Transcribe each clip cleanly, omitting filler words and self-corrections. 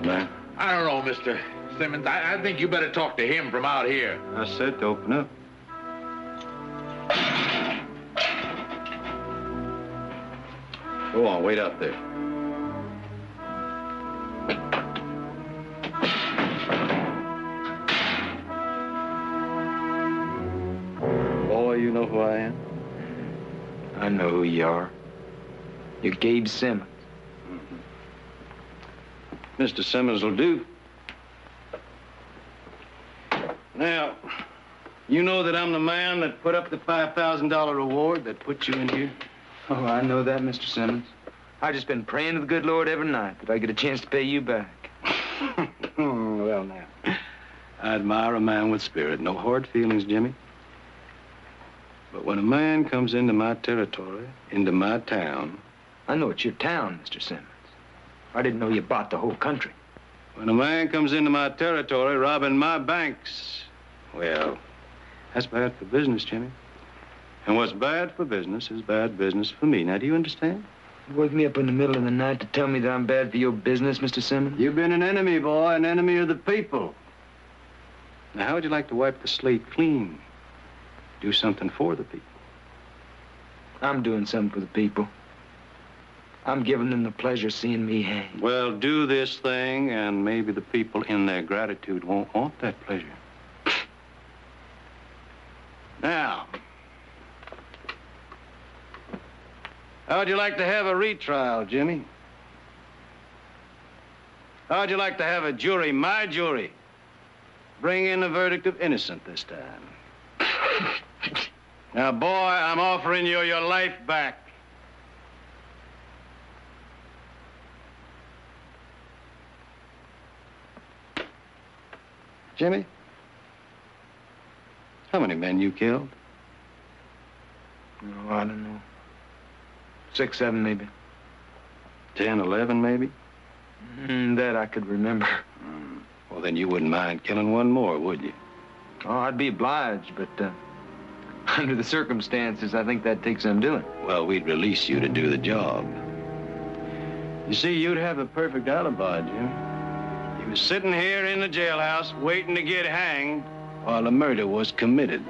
man? I don't know, Mr. Simmons. I think you better talk to him from out here. I said to open up. Go on, wait out there. Boy, you know who I am? I know who you are. You're Gabe Simmons. Mr. Simmons will do. Now, you know that I'm the man that put up the $5,000 reward that put you in here? Oh, I know that, Mr. Simmons. I've just been praying to the good Lord every night that I get a chance to pay you back. Well, now, I admire a man with spirit. No hard feelings, Jimmy. But when a man comes into my territory, into my town... I know it's your town, Mr. Simmons. I didn't know you bought the whole country. When a man comes into my territory robbing my banks, well, that's bad for business, Jimmy. And what's bad for business is bad business for me. Now, do you understand? You wake me up in the middle of the night to tell me that I'm bad for your business, Mr. Simmons? You've been an enemy, boy, an enemy of the people. Now, how would you like to wipe the slate clean? Do something for the people. I'm doing something for the people. I'm giving them the pleasure of seeing me hang. Well, do this thing, and maybe the people in their gratitude won't want that pleasure. Now, how'd you like to have a retrial, Jimmy? How'd you like to have a jury, my jury, bring in a verdict of innocent this time? Now, boy, I'm offering you your life back. Jimmy, how many men you killed? Oh, I don't know. 6, 7, maybe. 10, 11, maybe? That I could remember. Well, then you wouldn't mind killing one more, would you? Oh, I'd be obliged, but under the circumstances, I think that takes some doing. Well, we'd release you to do the job. You see, you'd have a perfect alibi, Jimmy. You was sitting here in the jailhouse waiting to get hanged while the murder was committed.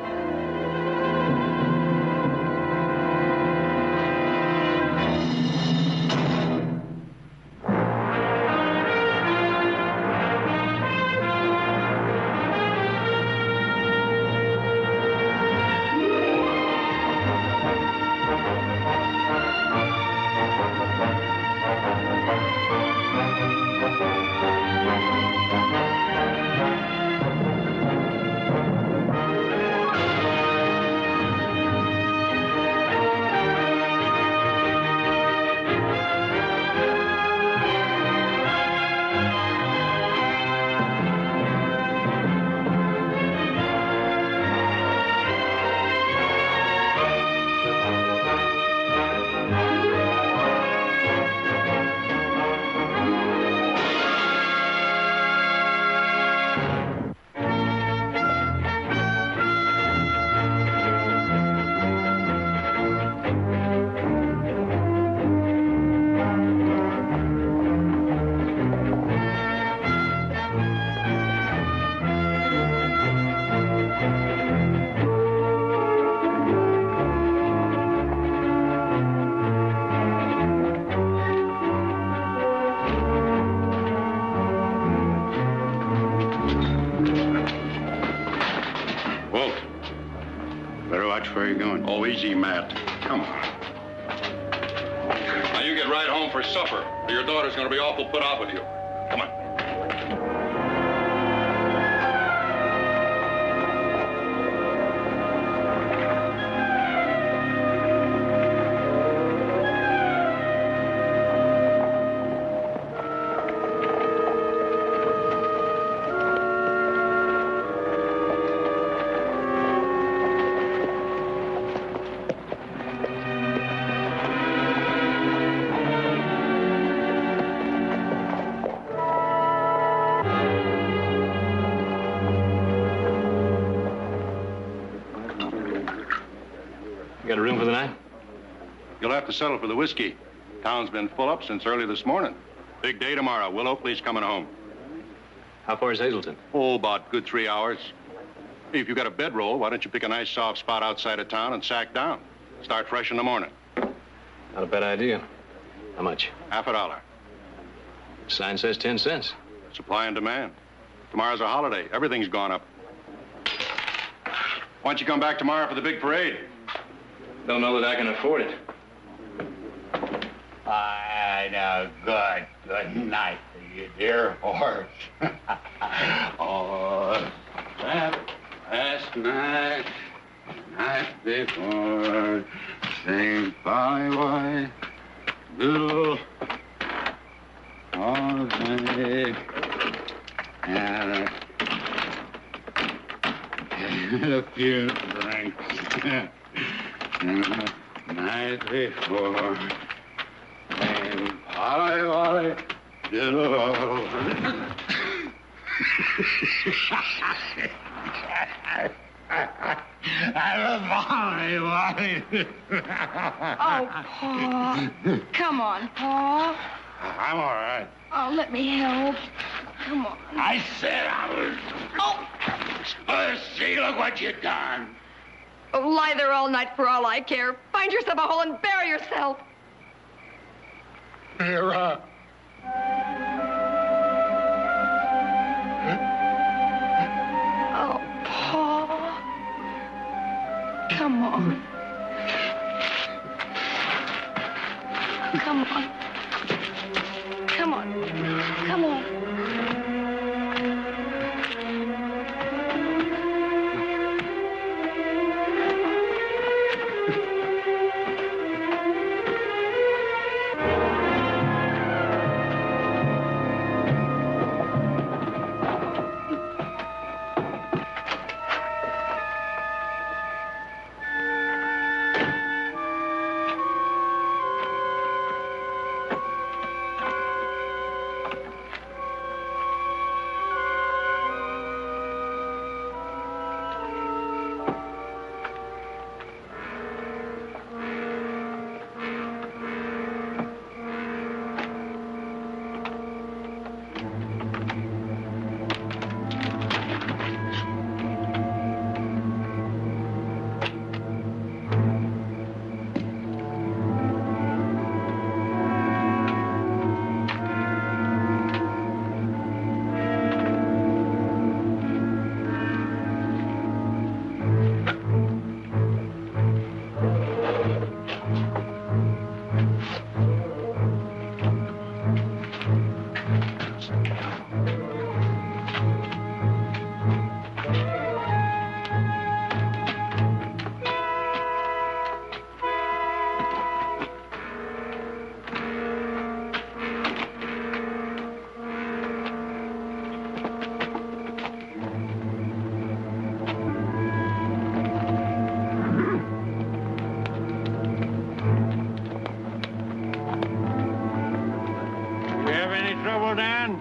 Where are you going? Oh, easy, Matt. Come on. Now, you get right home for supper, or your daughter's going to be awful put off with you. Come on. Got a room for the night? You'll have to settle for the whiskey. Town's been full up since early this morning. Big day tomorrow. Will Oakley's coming home. How far is Hazleton? Oh, about good 3 hours. If you got a bedroll, why don't you pick a nice soft spot outside of town and sack down? Start fresh in the morning. Not a bad idea. How much? $50. Sign says 10 cents. Supply and demand. Tomorrow's a holiday. Everything's gone up. Why don't you come back tomorrow for the big parade? Don't know that I can afford it. Good night to you, dear horse. Oh, that last night, night before, sing bye, little holiday, and a few drinks. Night before, sing bye, little. Oh, Paul. Come on, Paul. I'm all right. Oh, let me help. Come on. I said I was. Oh, see, look what you done. Oh, lie there all night for all I care. Find yourself a hole and bury yourself. Mira. Oh, Paul. Come on. Come on. Come on. Come on.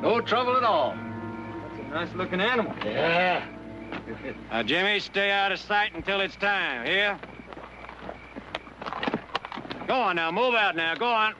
No trouble at all. That's a nice-looking animal. Yeah. Now, Jimmy, stay out of sight until it's time, here? Go on now, move out now, go on.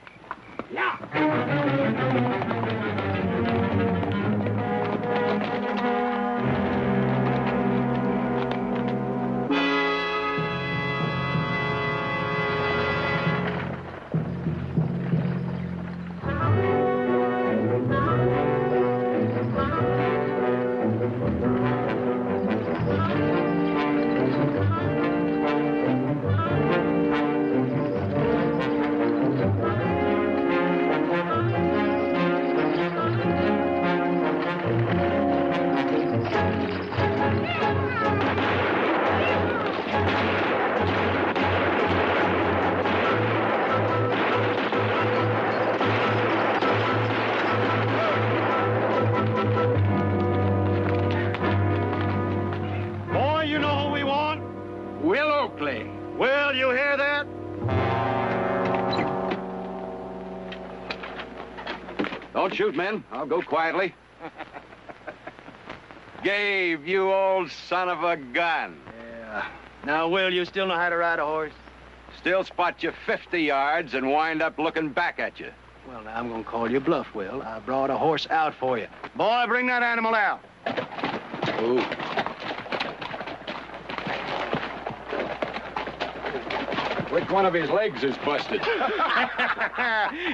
Will, you hear that? Don't shoot, men. I'll go quietly. Gabe, you old son of a gun. Yeah. Now, Will, you still know how to ride a horse? Still spot you 50 yards and wind up looking back at you. Well, now, I'm gonna call you bluff, Will. I brought a horse out for you. Boy, bring that animal out. Ooh. Which one of his legs is busted?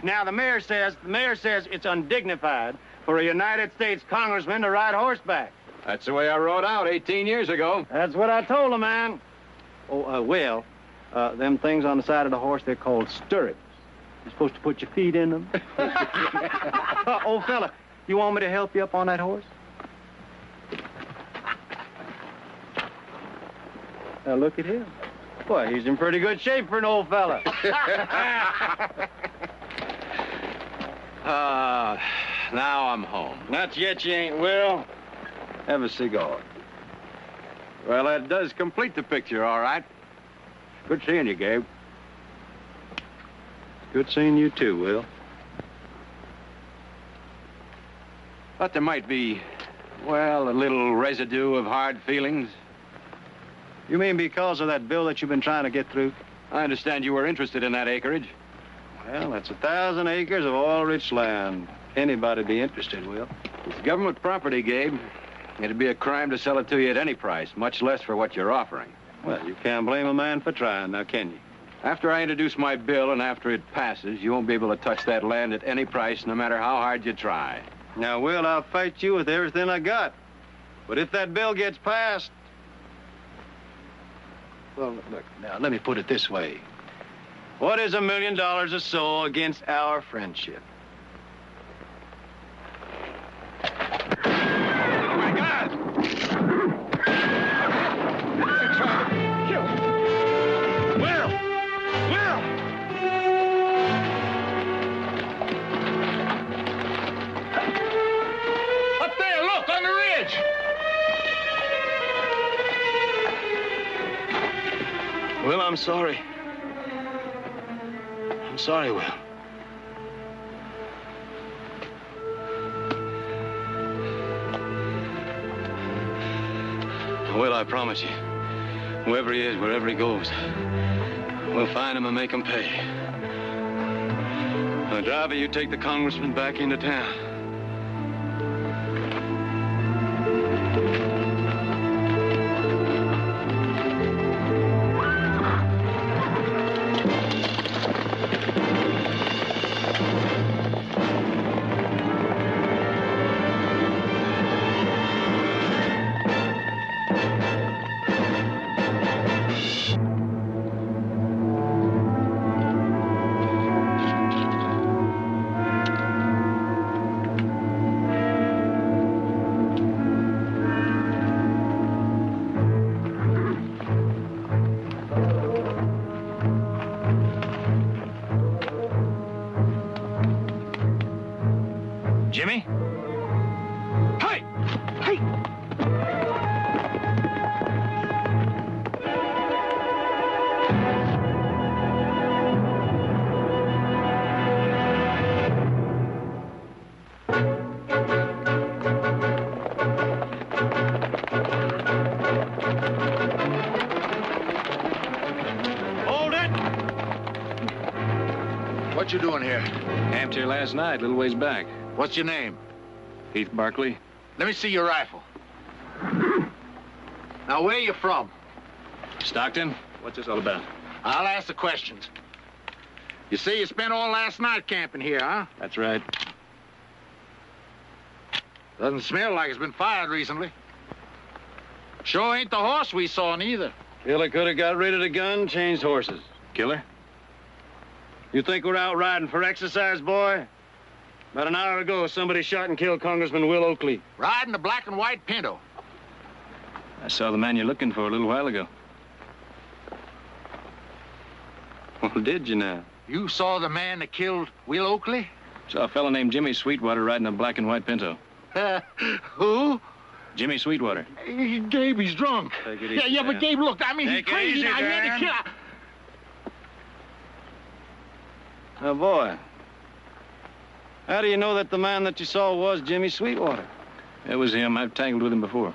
Now, the mayor says it's undignified for a United States congressman to ride horseback. That's the way I rode out 18 years ago. That's what I told him, man. Oh, Will, them things on the side of the horse, they're called stirrups. You're supposed to put your feet in them. Old fella, you want me to help you up on that horse? Now, look at him. Boy, he's in pretty good shape for an old fella. Now I'm home. Not yet, you ain't, Will. Have a cigar. Well, that does complete the picture, all right. Good seeing you, Gabe. Good seeing you, too, Will. Thought there might be, well, a little residue of hard feelings. You mean because of that bill that you've been trying to get through? I understand you were interested in that acreage. Well, that's 1,000 acres of oil-rich land. Anybody'd be interested, Will. It's government property, Gabe. It'd be a crime to sell it to you at any price, much less for what you're offering. Well, you can't blame a man for trying, now, can you? After I introduce my bill and after it passes, you won't be able to touch that land at any price, no matter how hard you try. Now, Will, I'll fight you with everything I got. But if that bill gets passed... Well, look, now, let me put it this way. What is $1 million or so against our friendship? My God! They're trying to kill me. Will! Will! Up there, look, on the ridge! Will, I'm sorry. I'm sorry, Will. Will, I promise you, whoever he is, wherever he goes, we'll find him and make him pay. Now, driver, you take the congressman back into town. Jimmy? Hey! Hey! Hold it! What you doing here? Camped here last night, a little ways back. What's your name? Heath Barkley. Let me see your rifle. Now, where you from? Stockton? What's this all about? I'll ask the questions. You say you spent all last night camping here, huh? That's right. Doesn't smell like it's been fired recently. Sure ain't the horse we saw neither. Killer could have got rid of the gun, changed horses. Killer? You think we're out riding for exercise, boy? About an hour ago, somebody shot and killed Congressman Will Oakley. Riding a black and white Pinto. I saw the man you're looking for a little while ago. Well, did you now? You saw the man that killed Will Oakley? Saw a fellow named Jimmy Sweetwater riding a black and white Pinto. Who? Jimmy Sweetwater. Gabe, he's drunk. Take it easy, Yeah, but Dan. Gabe, look, I mean, he's Take it crazy. easy, I had Dan. to kill. Now, boy, how do you know that the man that you saw was Jimmy Sweetwater? It was him. I've tangled with him before.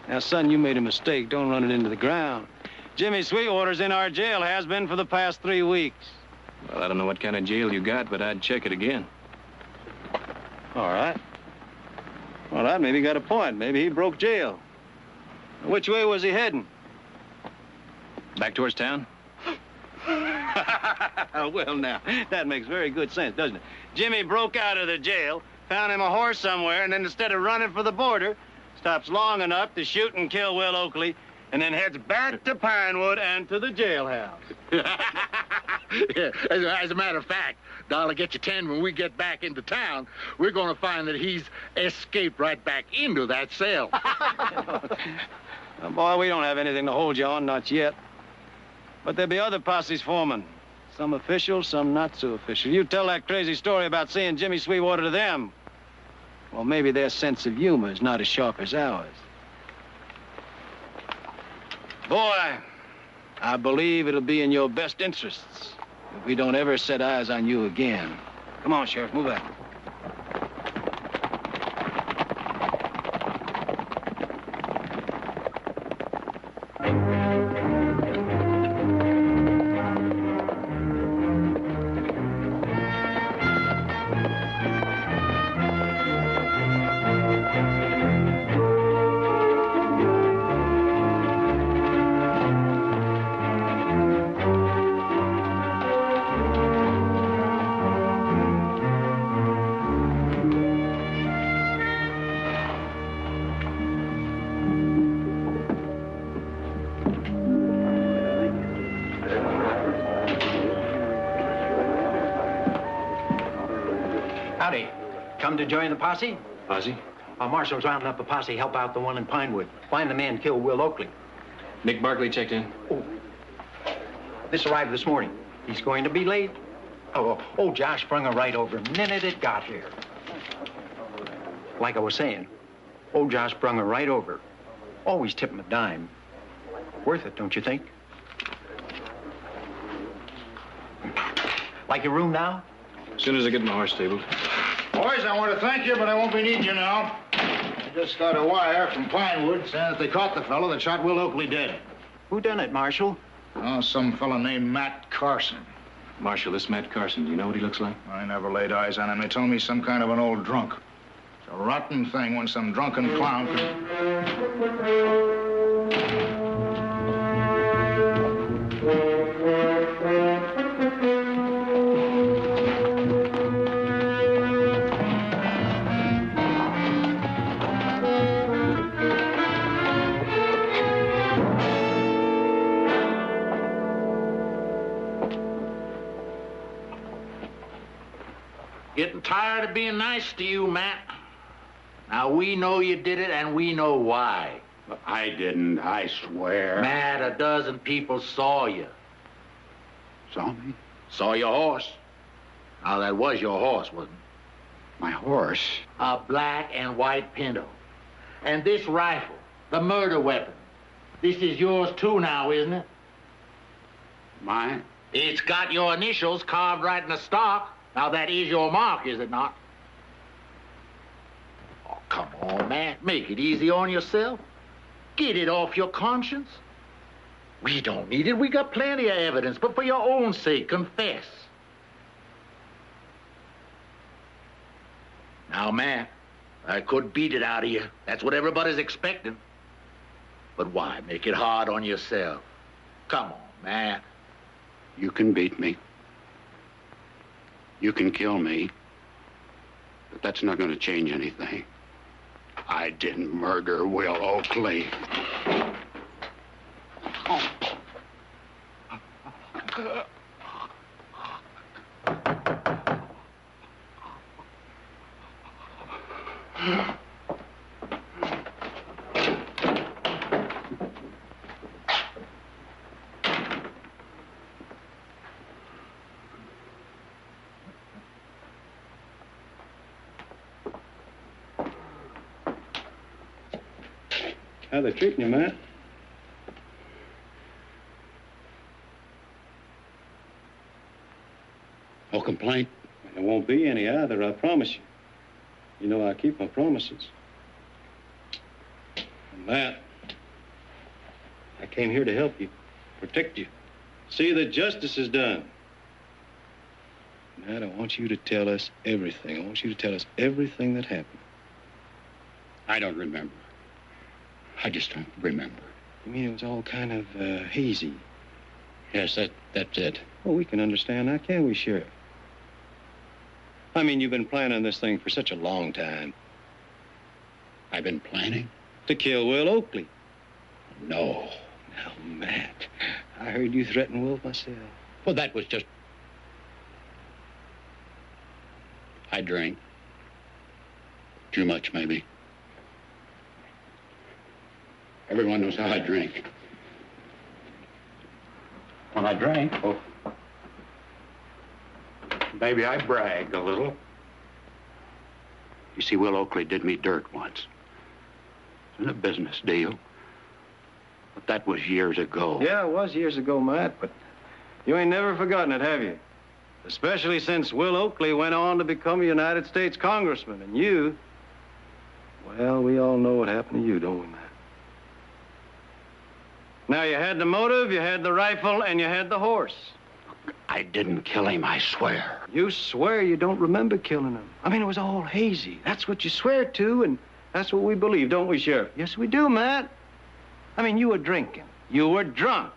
Now, son, you made a mistake. Don't run it into the ground. Jimmy Sweetwater's in our jail, has been for the past 3 weeks. Well, I don't know what kind of jail you got, but I'd check it again. All right. All right, maybe he got a point. Maybe he broke jail. Which way was he heading? Back towards town? Well, now, that makes very good sense, doesn't it? Jimmy broke out of the jail, found him a horse somewhere, and then instead of running for the border, stops long enough to shoot and kill Will Oakley, and then heads back to Pinewood and to the jailhouse. Yeah, as a matter of fact, Dollar, get you 10 when we get back into town, we're going to find that he's escaped right back into that cell. Well, boy, we don't have anything to hold you on, not yet. But there'll be other posses forming. Some official, some not so official. You tell that crazy story about seeing Jimmy Sweetwater to them. Well, maybe their sense of humor is not as sharp as ours. Boy, I believe it'll be in your best interests if we don't ever set eyes on you again. Come on, Sheriff, move out. Howdy. Come to join the posse? Posse? Marshall's rounding up a posse, help out the one in Pinewood. Find the man killed Will Oakley. Nick Barkley checked in. Oh. This arrived this morning. He's going to be late. Oh, Josh sprung her right over the minute it got here. Like I was saying, old Josh sprung her right over. Always tip him a dime. Worth it, don't you think? Like your room now? As soon as I get my horse stabled. Boys, I want to thank you, but I won't be needing you now. I just got a wire from Pinewood saying that they caught the fellow that shot Will Oakley dead. Who done it, Marshal? Oh, some fellow named Matt Carson. Marshal, this Matt Carson, do you know what he looks like? I never laid eyes on him. They told me he's some kind of an old drunk. It's a rotten thing when some drunken clown can... Getting tired of being nice to you, Matt. Now, we know you did it, and we know why. I didn't, I swear. Matt, a dozen people saw you. Saw me? Saw your horse. Now, that was your horse, wasn't it? My horse? A black and white Pinto. And this rifle, the murder weapon, this is yours too now, isn't it? Mine? It's got your initials carved right in the stock. Now, that is your mark, is it not? Oh, come on, man. Make it easy on yourself. Get it off your conscience. We don't need it. We got plenty of evidence. But for your own sake, confess. Now, man, I could beat it out of you. That's what everybody's expecting. But why make it hard on yourself? Come on, man. You can beat me. You can kill me. But that's not going to change anything. I didn't murder Will Oakley. How they treating you, Matt? No complaint? There won't be any either, I promise you. You know I keep my promises. And Matt, I came here to help you, protect you, see that justice is done. Matt, I want you to tell us everything. I want you to tell us everything that happened. I don't remember. I just don't remember. You mean it was all kind of hazy? Yes, that's it. Well, we can understand that, can't we, Sheriff? I mean, you've been planning this thing for such a long time. I've been planning? To kill Will Oakley. No. Now, Matt, I heard you threaten Will myself. Well, that was just... I drank. Too much, maybe. Everyone knows how I drink. When I drank, oh, maybe I bragged a little. You see, Will Oakley did me dirt once. It was a business deal. But that was years ago. Yeah, it was years ago, Matt, but you ain't never forgotten it, have you? Especially since Will Oakley went on to become a United States congressman, and you... Well, we all know what happened to you, don't we, Matt? Now, you had the motive, you had the rifle, and you had the horse. I didn't kill him, I swear. You swear you don't remember killing him. I mean, it was all hazy. That's what you swear to, and that's what we believe, don't we, Sheriff? Yes, we do, Matt. I mean, you were drinking. You were drunk.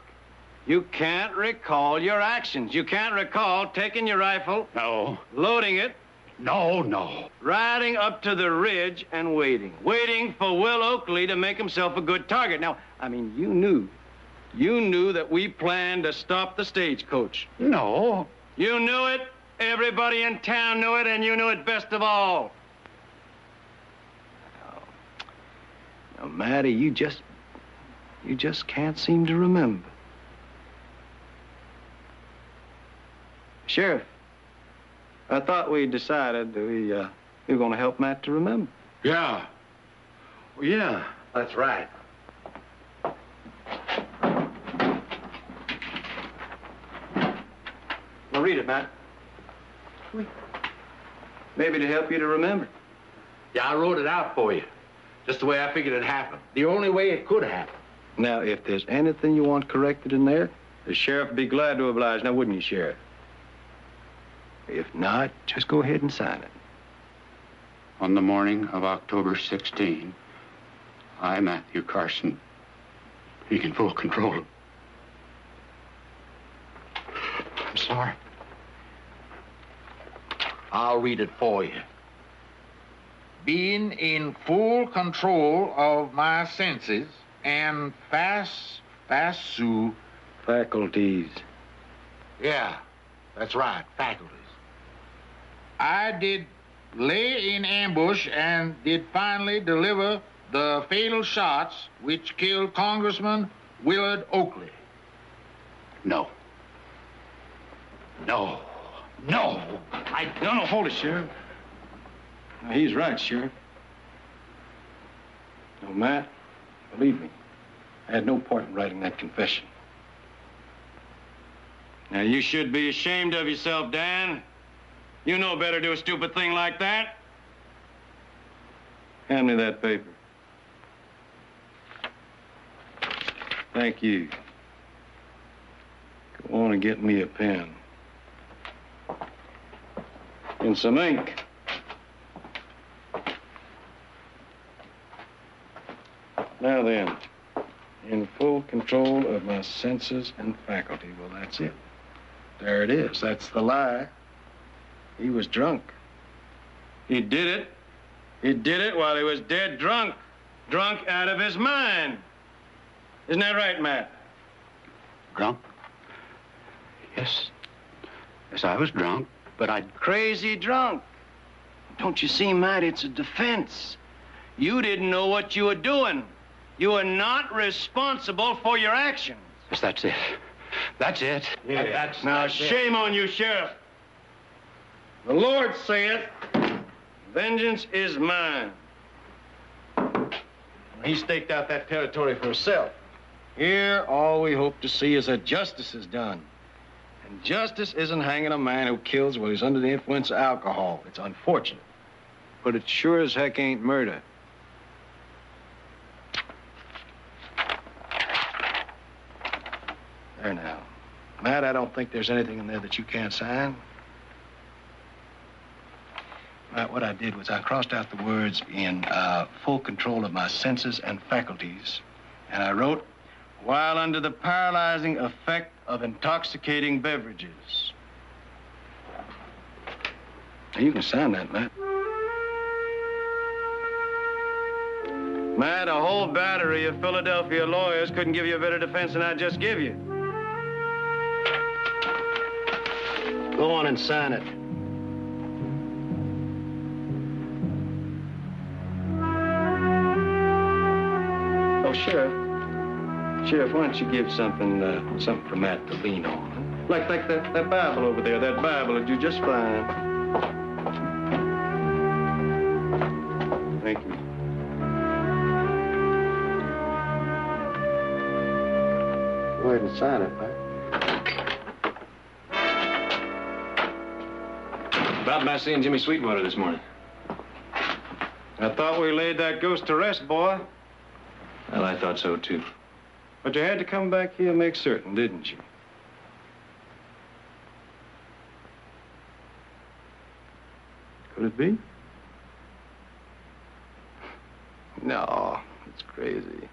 You can't recall your actions. You can't recall taking your rifle... No. Loading it... No. Riding up to the ridge and waiting. Waiting for Will Oakley to make himself a good target. Now, I mean, you knew that we planned to stop the stagecoach. No. You knew it. Everybody in town knew it, and you knew it best of all. Now, Matty, you just can't seem to remember. Sheriff, I thought we decided that we were going to help Matt to remember. Yeah. Well, yeah, that's right. Well, read it, Matt. Maybe to help you to remember. Yeah, I wrote it out for you. Just the way I figured it happened. The only way it could happen. Now, if there's anything you want corrected in there, the sheriff would be glad to oblige. Now, wouldn't you, Sheriff? If not, just go ahead and sign it. On the morning of October 16, I, Matthew Carson, being in full control. I'm sorry. I'll read it for you. Being in full control of my senses and faculties. Yeah, that's right, faculties. I did lay in ambush and did finally deliver the fatal shots which killed Congressman Willard Oakley. No. No. No. No, hold it, Sheriff. No, he's right, Sheriff. No, Matt, believe me, I had no part in writing that confession. Now, you should be ashamed of yourself, Dan. You know better to do a stupid thing like that. Hand me that paper. Thank you. Go on and get me a pen. And some ink. Now then, in full control of my senses and faculty. Well, that's it. There it is. That's the lie. He was drunk. He did it. He did it while he was dead drunk. Drunk out of his mind. Isn't that right, Matt? Drunk? Yes. Yes, I was drunk, but I... Crazy drunk. Don't you see, Matt, it's a defense. You didn't know what you were doing. You were not responsible for your actions. Yes, that's it. That's it. Yeah. Now, shame on you, Sheriff. The Lord saith, vengeance is mine. He staked out that territory for himself. Here, all we hope to see is that justice is done. And justice isn't hanging a man who kills while he's under the influence of alcohol. It's unfortunate. But it sure as heck ain't murder. There now. Matt, I don't think there's anything in there that you can't sign. What I did was I crossed out the words in full control of my senses and faculties, and I wrote, while under the paralyzing effect of intoxicating beverages. You can sign that, Matt. Matt, a whole battery of Philadelphia lawyers couldn't give you a better defense than I just give you. Go on and sign it. Oh, Sheriff. Sheriff, why don't you give something for Matt to lean on? Like that Bible over there. That Bible will do just fine. Thank you. Go ahead and sign it, Matt. About my seeing Jimmy Sweetwater this morning. I thought we laid that ghost to rest, boy. Well, I thought so, too. But you had to come back here and make certain, didn't you? Could it be? No, it's crazy.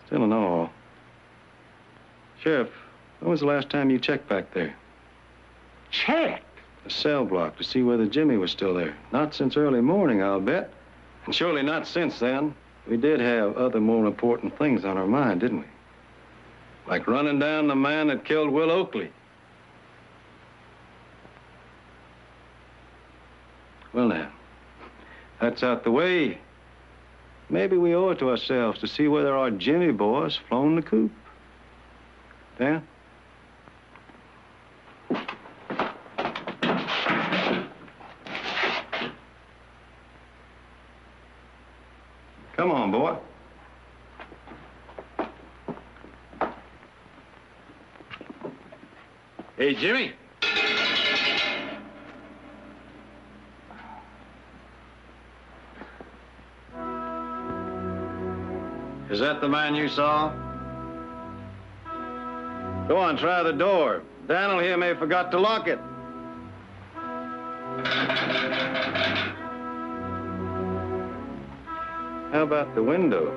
Still in all. Sheriff, when was the last time you checked back there? Checked? The cell block to see whether Jimmy was still there. Not since early morning, I'll bet. And surely not since then. We did have other more important things on our mind, didn't we? Like running down the man that killed Will Oakley. Well, now, that's out the way. Maybe we owe it to ourselves to see whether our Jimmy boy's flown the coop. Dan? Come on, boy. Hey, Jimmy. Is that the man you saw? Go on, try the door. Daniel here may have forgot to lock it. How about the window?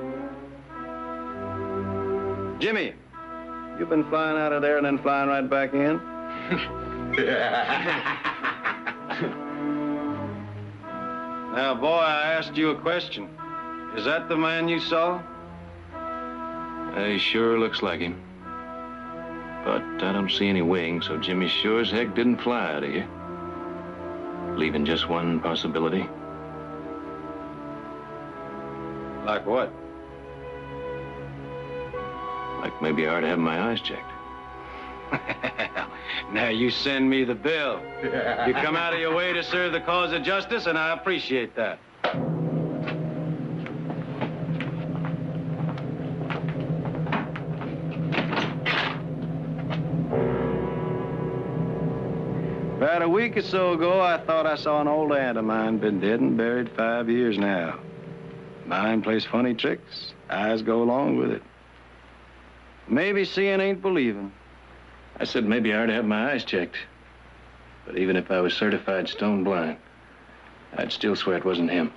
Jimmy, you've been flying out of there and then flying right back in? Now, boy, I asked you a question. Is that the man you saw? He sure looks like him. But I don't see any wings, so Jimmy sure as heck didn't fly out of here. Leaving just one possibility. Like what? Like maybe I ought to have my eyes checked. Now you send me the bill. You come out of your way to serve the cause of justice, and I appreciate that. About a week or so ago, I thought I saw an old aunt of mine, been dead and buried 5 years now. Mind plays funny tricks. Eyes go along with it. Maybe seeing ain't believing. I said maybe I ought to have my eyes checked. But even if I was certified stone blind, I'd still swear it wasn't him.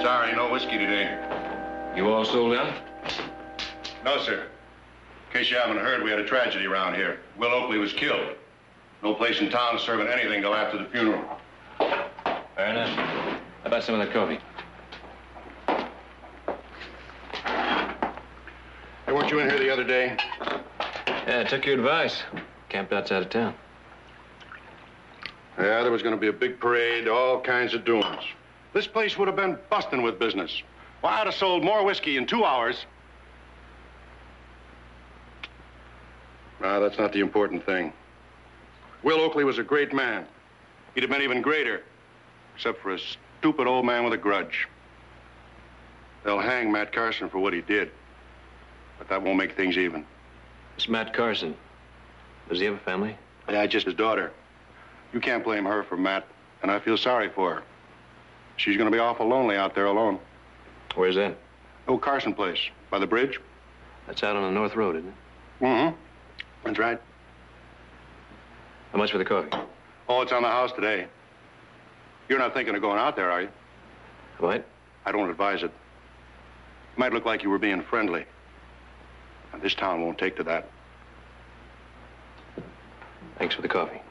Sorry, no whiskey today. You all sold out? No, sir. In case you haven't heard, we had a tragedy around here. Will Oakley was killed. No place in town is serving anything till after the funeral. Fair enough. How about some of the coffee? Hey, weren't you in here the other day? Yeah, I took your advice. Camped outside of town. Yeah, there was going to be a big parade, all kinds of doings. This place would have been busting with business. Well, I'd have sold more whiskey in 2 hours. No, that's not the important thing. Will Oakley was a great man. He'd have been even greater, except for a stupid old man with a grudge. They'll hang Matt Carson for what he did, but that won't make things even. This Matt Carson, does he have a family? Yeah, just his daughter. You can't blame her for Matt, and I feel sorry for her. She's going to be awful lonely out there alone. Where's that? Old Carson place, by the bridge. That's out on the North Road, isn't it? Mm-hmm. That's right. How much for the coffee? Oh, it's on the house today. You're not thinking of going out there, are you? What? I don't advise it. It might look like you were being friendly. And this town won't take to that. Thanks for the coffee.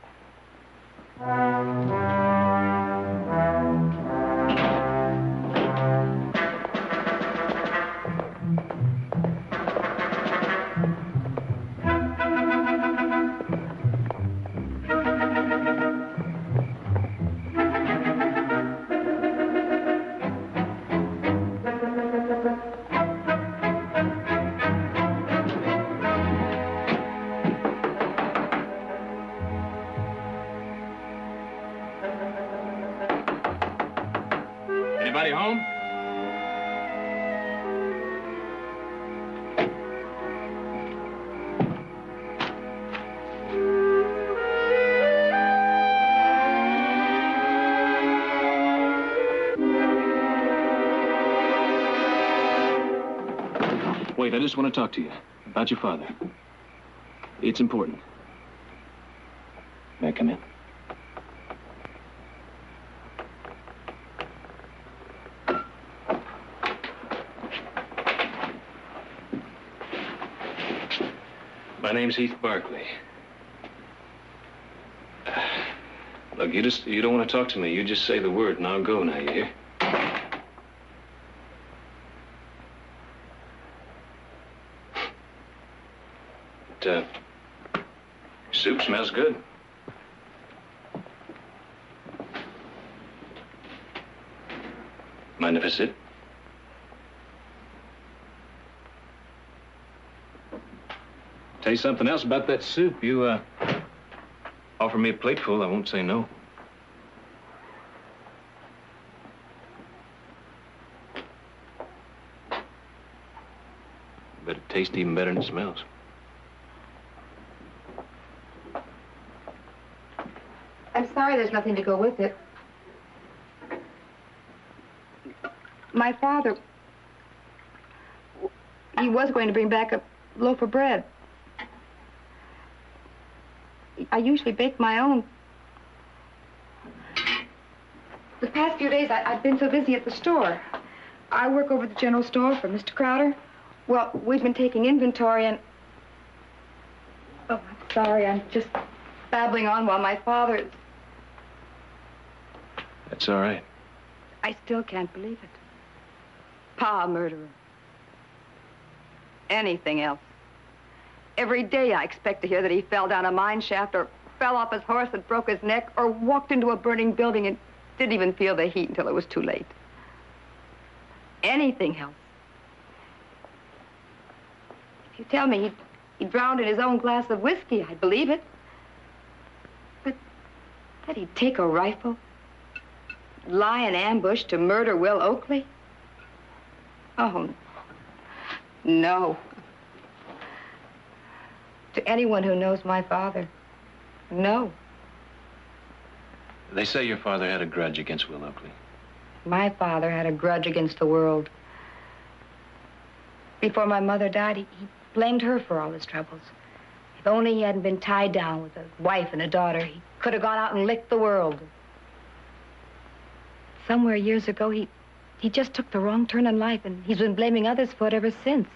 Anybody home? Wait, I just want to talk to you about your father. It's important. May I come in? My name's Heath Barkley. Look, you don't want to talk to me. You just say the word and I'll go now, you hear? But, soup smells good. Mind if I sit? Tell you something else about that soup. You, offer me a plateful, I won't say no. Bet it tastes even better than it smells. I'm sorry there's nothing to go with it. My father, he was going to bring back a loaf of bread. I usually bake my own. The past few days, I've been so busy at the store. I work over at the general store for Mr. Crowder. Well, we've been taking inventory and... Oh, I'm sorry. I'm just babbling on while my father is... That's all right. I still can't believe it. Pa, a murderer. Anything else. Every day I expect to hear that he fell down a mine shaft or fell off his horse and broke his neck or walked into a burning building and didn't even feel the heat until it was too late. Anything else. If you tell me he drowned in his own glass of whiskey, I'd believe it. But that he'd take a rifle, lie in ambush to murder Will Oakley? Oh, no. To anyone who knows my father, no. They say your father had a grudge against Will Oakley. My father had a grudge against the world. Before my mother died, he blamed her for all his troubles. If only he hadn't been tied down with a wife and a daughter, he could have gone out and licked the world. Somewhere years ago, he just took the wrong turn in life, and he's been blaming others for it ever since.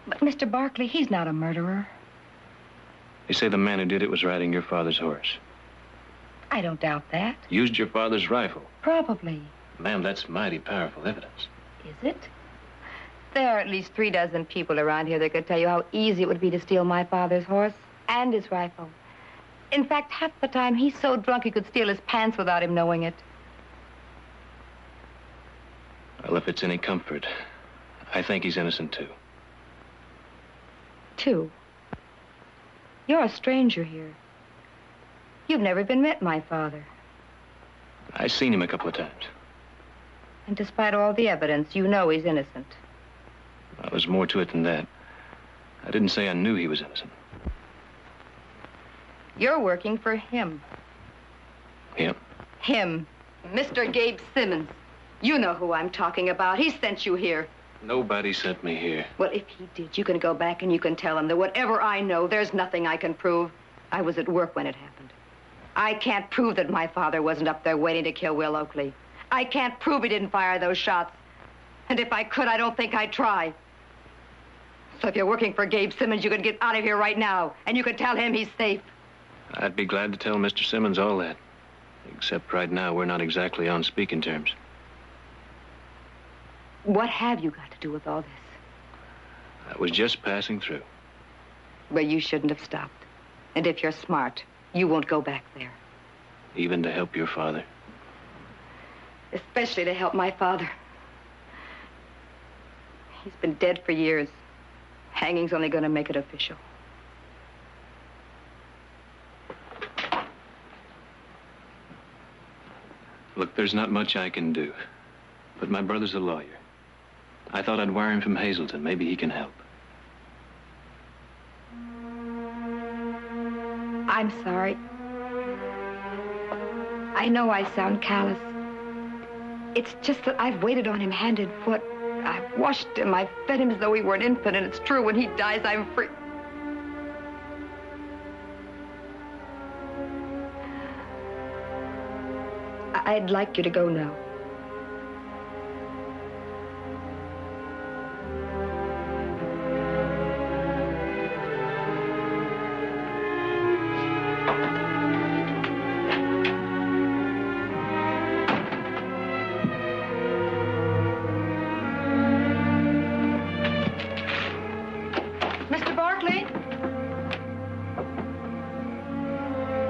But Mr. Barkley, he's not a murderer. They say the man who did it was riding your father's horse. I don't doubt that. Used your father's rifle. Probably. Ma'am, that's mighty powerful evidence. Is it? There are at least 3 dozen people around here that could tell you how easy it would be to steal my father's horse and his rifle. In fact, half the time he's so drunk he could steal his pants without him knowing it. Well, if it's any comfort, I think he's innocent, too. Too? You're a stranger here. You've never even met my father. I've seen him a couple of times. And despite all the evidence, you know he's innocent. Well, there's more to it than that. I didn't say I knew he was innocent. You're working for him. Him? Him. Mr. Gabe Simmons. You know who I'm talking about. He sent you here. Nobody sent me here. Well, if he did, you can go back and you can tell him that whatever I know, there's nothing I can prove. I was at work when it happened. I can't prove that my father wasn't up there waiting to kill Will Oakley. I can't prove he didn't fire those shots. And if I could, I don't think I'd try. So if you're working for Gabe Simmons, you can get out of here right now, and you can tell him he's safe. I'd be glad to tell Mr. Simmons all that. Except right now, we're not exactly on speaking terms. What have you got to do with all this? I was just passing through. Well, you shouldn't have stopped. And if you're smart, you won't go back there. Even to help your father. Especially to help my father. He's been dead for years. Hanging's only going to make it official. Look, there's not much I can do. But my brother's a lawyer. I thought I'd wire him from Hazleton. Maybe he can help. I'm sorry. I know I sound callous. It's just that I've waited on him hand and foot. I've washed him. I've fed him as though he were an infant, and it's true. When he dies, I'm free. I'd like you to go now.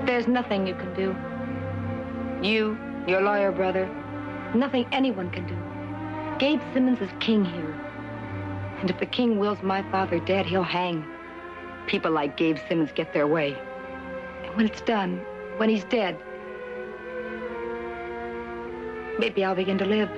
There's nothing you can do. You, your lawyer brother, nothing anyone can do. Gabe Simmons is king here. And if the king wills my father dead, he'll hang. People like Gabe Simmons get their way. And when it's done, when he's dead, maybe I'll begin to live.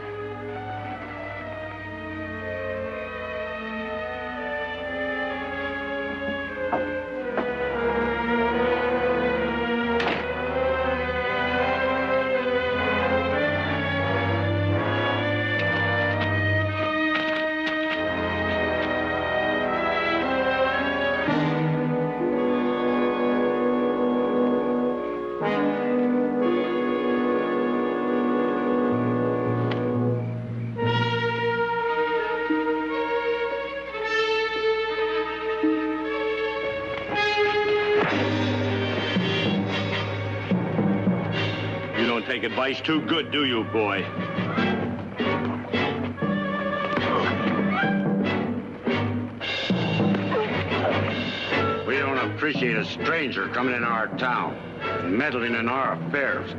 Take advice too good, do you, boy? We don't appreciate a stranger coming in our town and meddling in our affairs.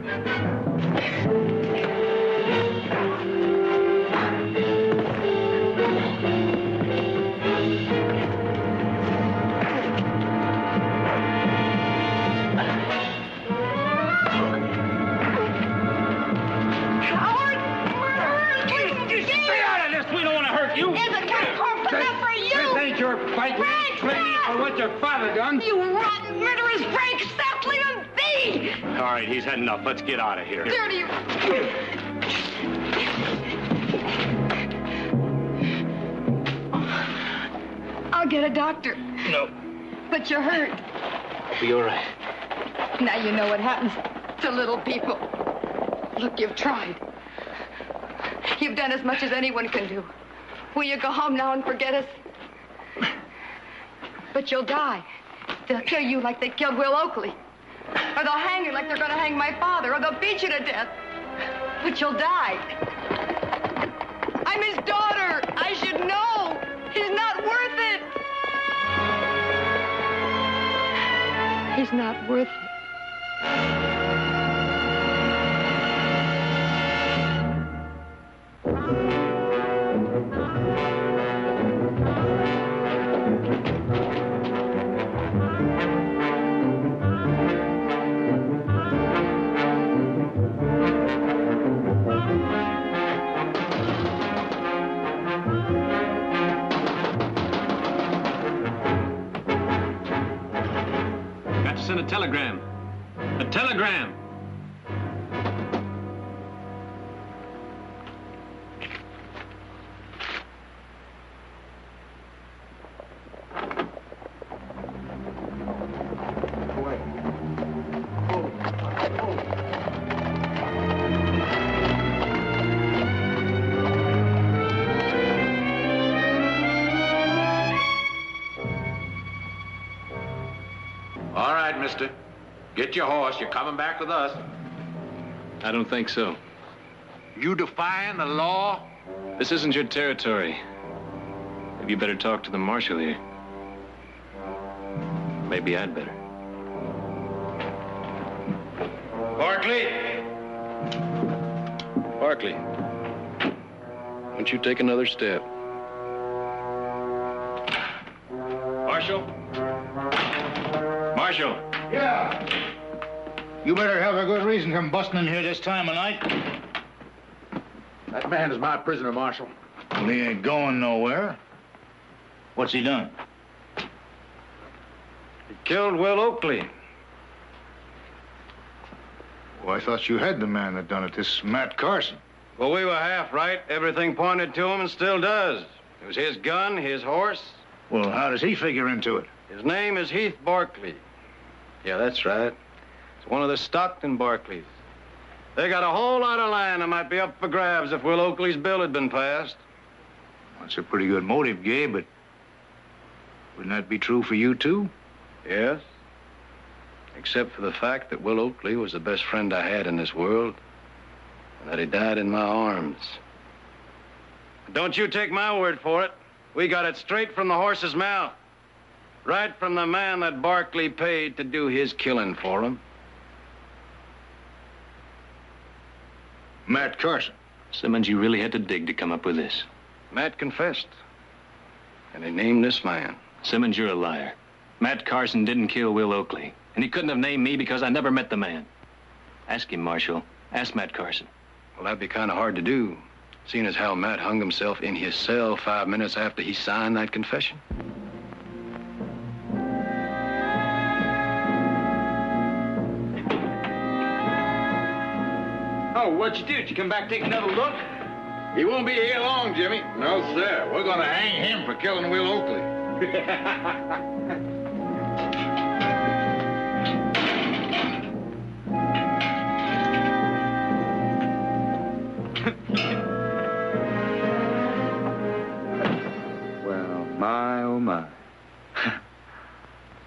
Your father done? You rotten, murderous Frank! Stop leaving me! All right, he's had enough. Let's get out of here. Dirty! I'll get a doctor. No. But you're hurt. I'll be all right. Now you know what happens to little people. Look, you've tried. You've done as much as anyone can do. Will you go home now and forget us? But you'll die. They'll kill you like they killed Will Oakley. Or they'll hang you like they're going to hang my father. Or they'll beat you to death. But you'll die. I'm his daughter. I should know. He's not worth it. He's not worth it. Send a telegram. A telegram. All right, mister. Get your horse. You're coming back with us. I don't think so. You defying the law? This isn't your territory. Maybe you better talk to the marshal here. Maybe I'd better. Barkley! Barkley. Won't you take another step? Marshal? Marshal! Yeah. You better have a good reason for busting in here this time of night. That man is my prisoner, Marshal. Well, he ain't going nowhere. What's he done? He killed Will Oakley. Well, I thought you had the man that done it, this Matt Carson. Well, we were half right. Everything pointed to him and still does. It was his gun, his horse. Well, how does he figure into it? His name is Heath Barkley. Yeah, that's right. It's one of the Stockton Barkleys. They got a whole lot of land that might be up for grabs if Will Oakley's bill had been passed. That's a pretty good motive, Gabe, but wouldn't that be true for you, too? Yes. Except for the fact that Will Oakley was the best friend I had in this world, and that he died in my arms. Don't you take my word for it. We got it straight from the horse's mouth. Right from the man that Barkley paid to do his killing for him. Matt Carson. Simmons, you really had to dig to come up with this. Matt confessed. And he named this man. Simmons, you're a liar. Matt Carson didn't kill Will Oakley. And he couldn't have named me because I never met the man. Ask him, Marshal. Ask Matt Carson. Well, that'd be kind of hard to do, seeing as how Matt hung himself in his cell 5 minutes after he signed that confession. Oh, what'd you do? Did you come back take another look? He won't be here long, Jimmy. No, sir. We're gonna hang him for killing Will Oakley. Well, my, oh, my.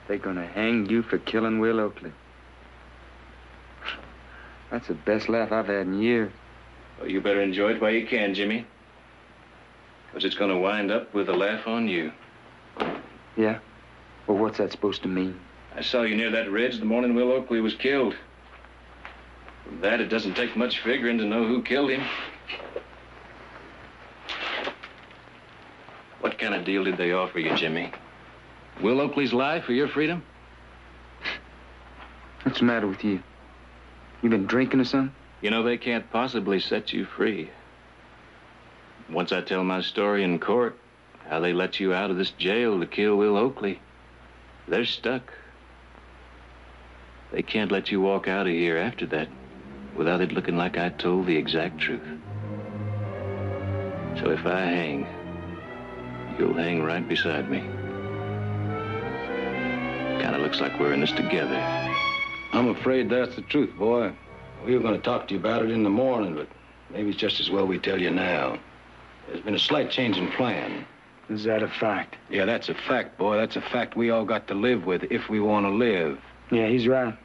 They're gonna hang you for killing Will Oakley. That's the best laugh I've had in years. Well, you better enjoy it while you can, Jimmy. Because it's going to wind up with a laugh on you. Yeah? Well, what's that supposed to mean? I saw you near that ridge the morning Will Oakley was killed. From that, it doesn't take much figuring to know who killed him. What kind of deal did they offer you, Jimmy? Will Oakley's life or your freedom? What's the matter with you? You been drinking or something? You know, they can't possibly set you free. Once I tell my story in court, how they let you out of this jail to kill Will Oakley, they're stuck. They can't let you walk out of here after that without it looking like I told the exact truth. So if I hang, you'll hang right beside me. Kind of looks like we're in this together. I'm afraid that's the truth, boy. We were going to talk to you about it in the morning, but maybe it's just as well we tell you now. There's been a slight change in plan. Is that a fact? Yeah, that's a fact, boy. That's a fact we all got to live with if we want to live. Yeah, he's right.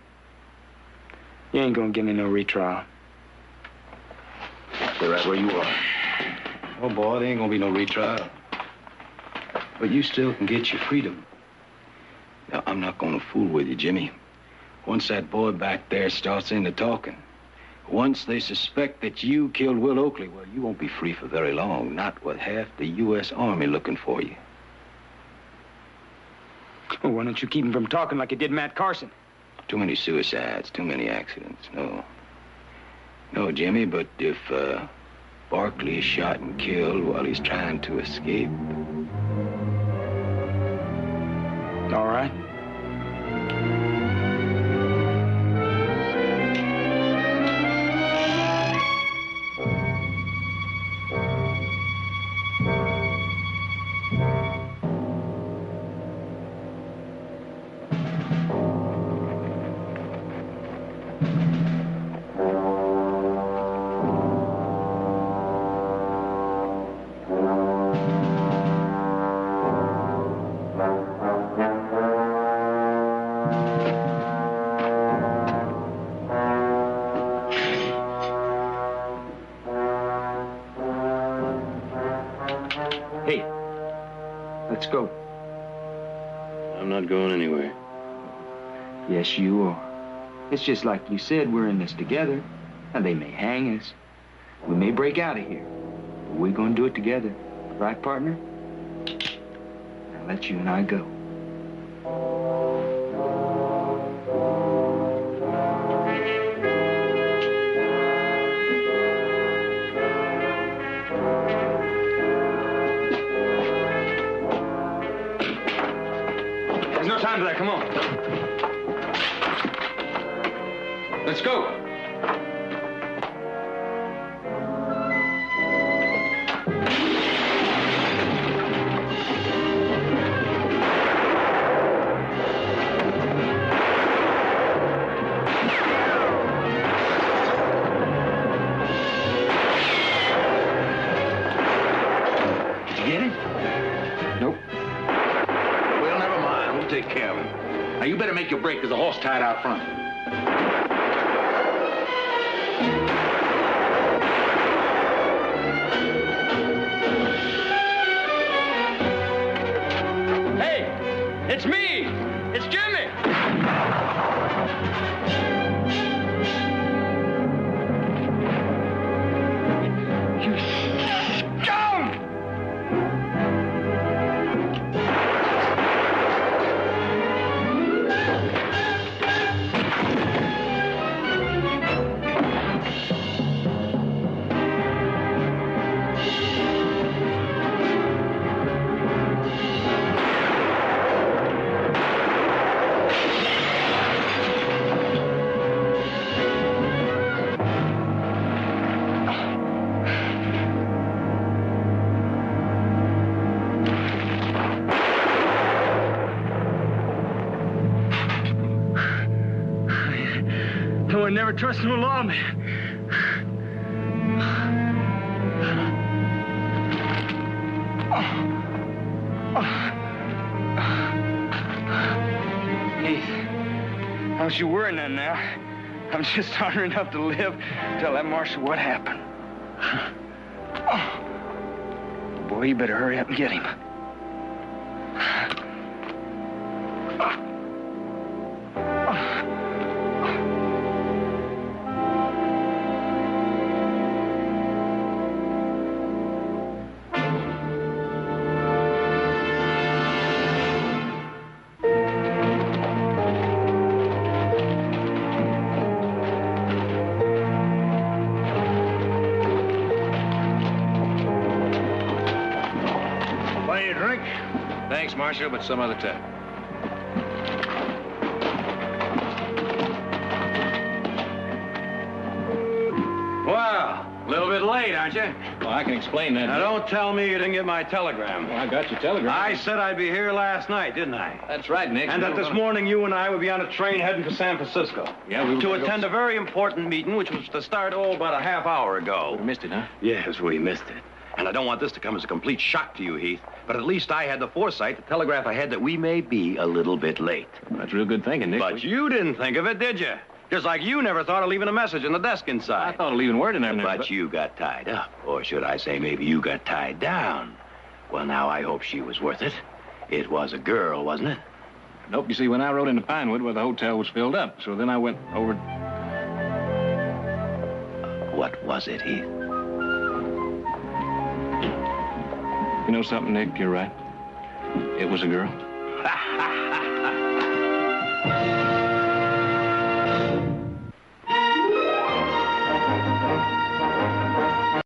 You ain't gonna give me no retrial. Stay right where you are. Oh, boy, there ain't going to be no retrial. But you still can get your freedom. Now, I'm not going to fool with you, Jimmy. Once that boy back there starts into talking, once they suspect that you killed Will Oakley, well, you won't be free for very long. Not with half the U.S. Army looking for you. Well, why don't you keep him from talking like you did Matt Carson? Too many suicides, too many accidents. No, Jimmy, but if Barkley is shot and killed while he's trying to escape... All right. Hey, let's go. I'm not going anywhere. Yes, you are. It's just like you said, we're in this together. Now, they may hang us. We may break out of here. But we're going to do it together. Right, partner? Now, let you and I go. There's no time for that. Come on. Let's go. Did you get it? Nope. Well, never mind. We'll take care of him. Now, you better make your break. There's a horse tied out front. Hey, it's me. It's Jimmy. You scum! I would never trust no lawman. Heath, don't you worry none now. I'm just hard enough to live. Tell that marshal what happened. Boy, you better hurry up and get him. Buy you a drink? Thanks, Marshal, but some other time. Well, a little bit late, aren't you? Well, I can explain that. Now, don't tell me you didn't get my telegram. Well, I got your telegram. I said I'd be here last night, didn't I? That's right, Nick. And that this morning you and I would be on a train heading for San Francisco. Yeah, we were to gonna attend a very important meeting, which was to start, about a half hour ago. We missed it, huh? Yes, we missed it. And I don't want this to come as a complete shock to you, Heath. But at least I had the foresight to telegraph ahead that we may be a little bit late. That's real good thinking, Nick. But you didn't think of it, did you? Just like you never thought of leaving a message in the desk inside. I thought of leaving word in there. But you got tied up. Or should I say maybe you got tied down. Well, now, I hope she was worth it. It was a girl, wasn't it? Nope, you see, when I rode into Pinewood, well, the hotel was filled up. So then I went over... What was it, Heath? You know something, Nick? You're right. It was a girl.